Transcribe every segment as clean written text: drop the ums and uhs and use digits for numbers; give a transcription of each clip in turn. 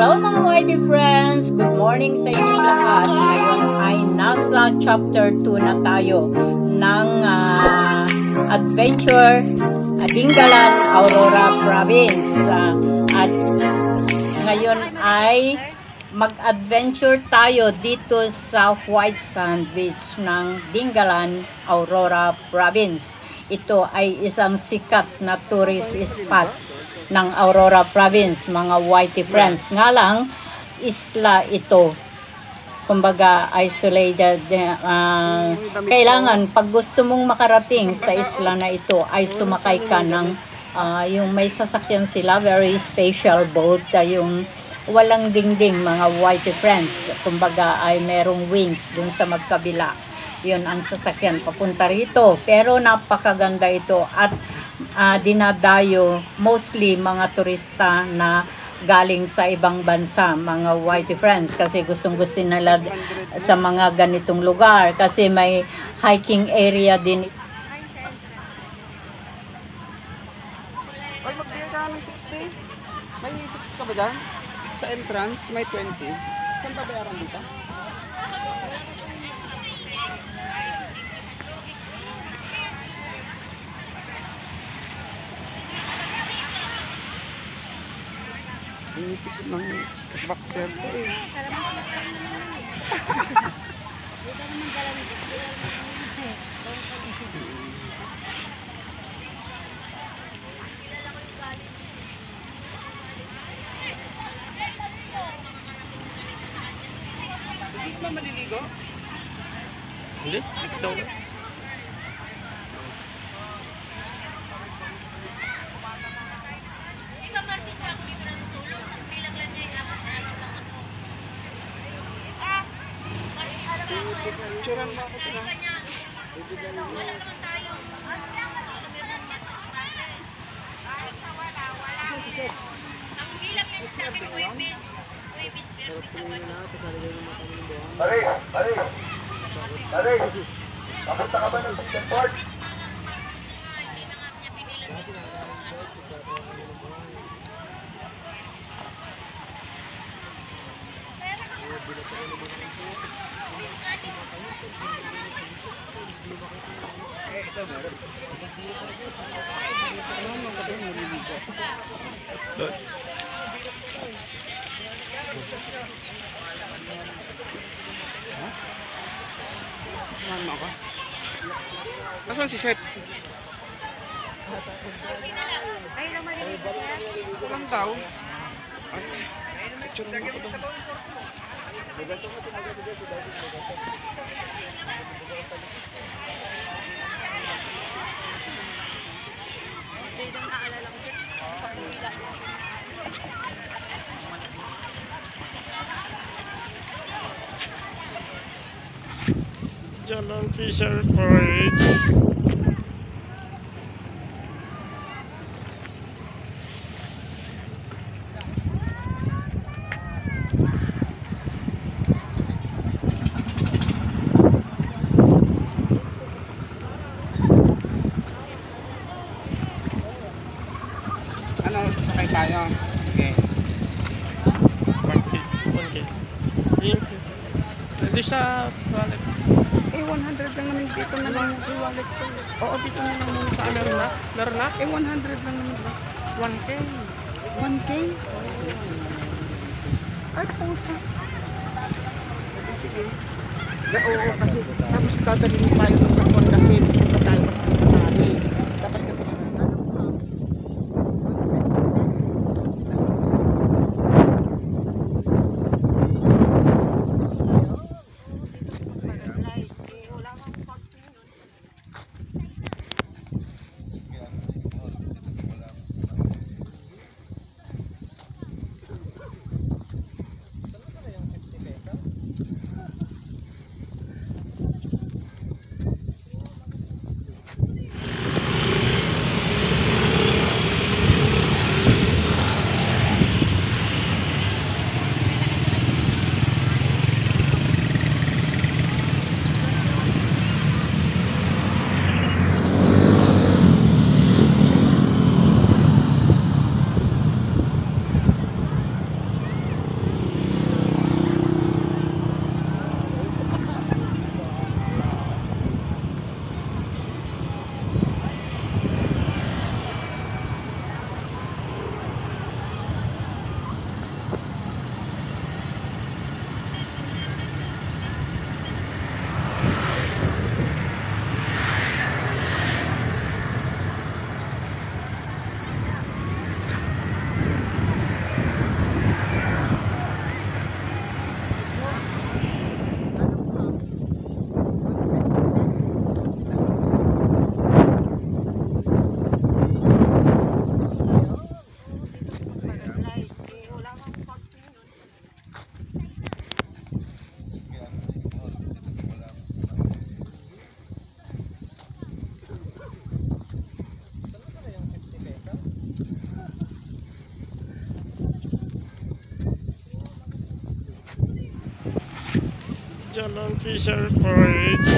Hello mga YT friends! Good morning sa inyong lahat. Ngayon ay nasa chapter 2 na tayo ng Adventure Dingalan, Aurora Province. At ngayon ay mag-adventure tayo dito sa White Sand Beach ng Dingalan, Aurora Province. Ito ay isang sikat na tourist spot ng Aurora Province, mga YT friends. Nga lang, isla ito. Kumbaga, isolated. Kailangan, pag gusto mong makarating sa isla na ito, ay sumakay ka ng yung may sasakyan sila, very special boat, yung walang dingding, mga YT friends. Kumbaga, ay merong wings dun sa magkabila. Yun ang sasakyan papunta rito. Pero napakaganda ito at dinadayo mostly mga turista na galing sa ibang bansa, mga YT friends, kasi gustong-gusto nila sa mga ganitong lugar kasi may hiking area din. Ay, magbigay ka ng 60. May 60 ka ba dyan? Sa entrance, may 20. Saan ba bayaran dito? Inipis ng boxer ko eh. Hindi ba maliligo? Hindi? Ito. Picturean mo ako ito na. Wala naman tayo. Ang bilang yan sa akin, Kuibis. Kuibis, pero sa Paris! Paris! Paris! Kapunta ka ba ng St. Port? Saan mo ako? Nasaan si Seth? Walang tao. Picture mo ako doon. Jalan Fisher Bridge. Ano, sakay tayo. Okay. 1K. Hindi sa wallet. Eh, 100 lang naman dito na lang yung wallet ko. Oo, dito na lang muna sa Meron na? Meron na? Eh, 100 lang naman. 1K. 1K? Ay, pusa. Sige. Oo, kasi tapos dadalhin tayo dun sa port kasi pupunta tayo sa Paris. Dapat kasi Jalan Fisher Bridge.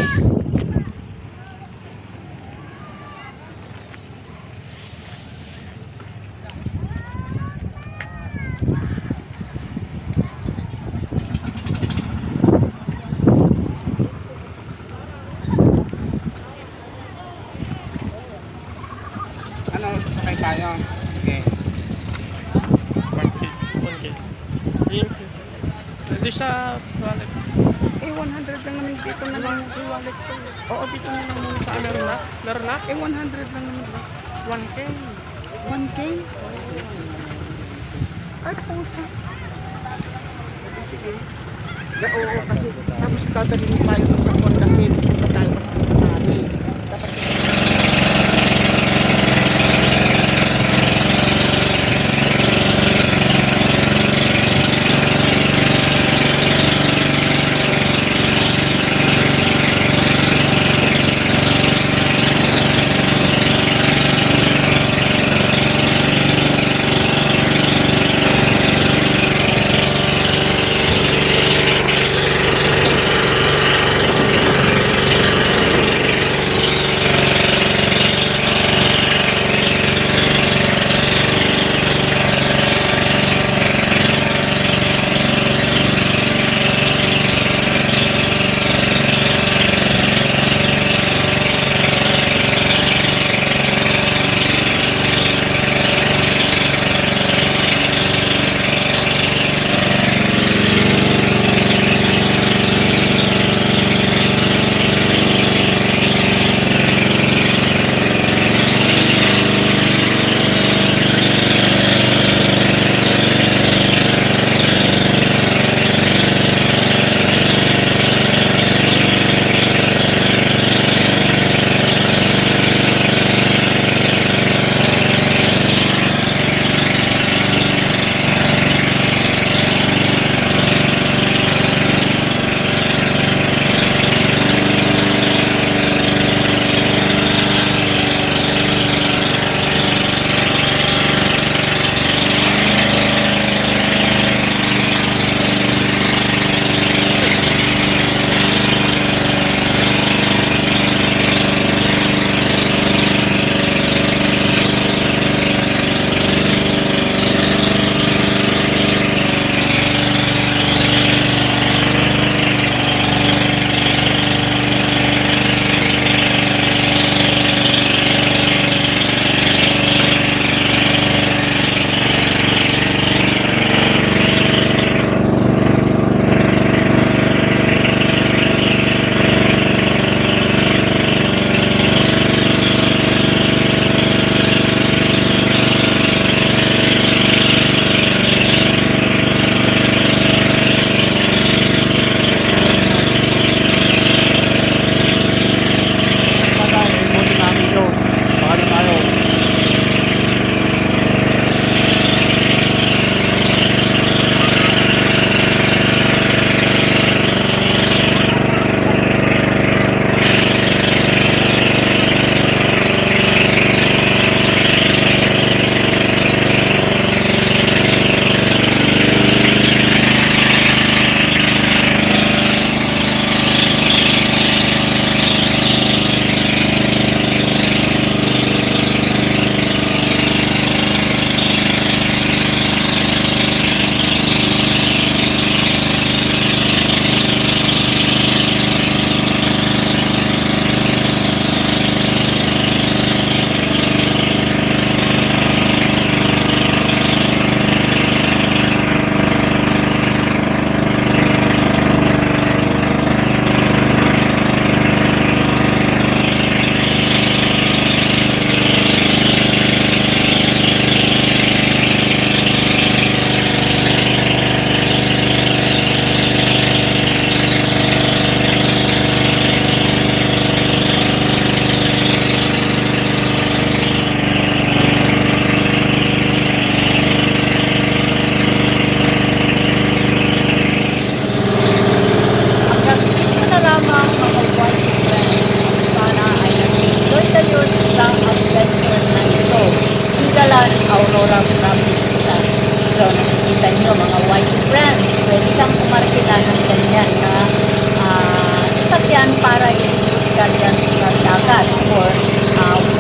Ano, sakay tayo. Okay. One gate. Ayun. Pwede sa wallet. Eh, 100 lang naman dito na lang yung wallet ko. Oo, dito na lang muna sa Meron na? Meron na? Eh, 100 lang naman. 1K. 1K? Ay, puso. Sige. Oo, kasi tapos dadalhin tayo dun sa Honda Civic. Punta tayo pa sa Satalis. Dapat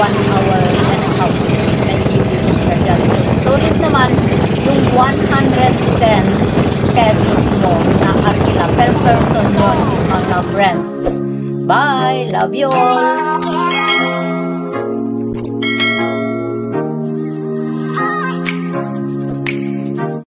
1 hour and a half. Naibibigay ka dyan. So, sulit naman yung 110 pesos mo na arkila per person yun, mga friends. Bye! Love you all!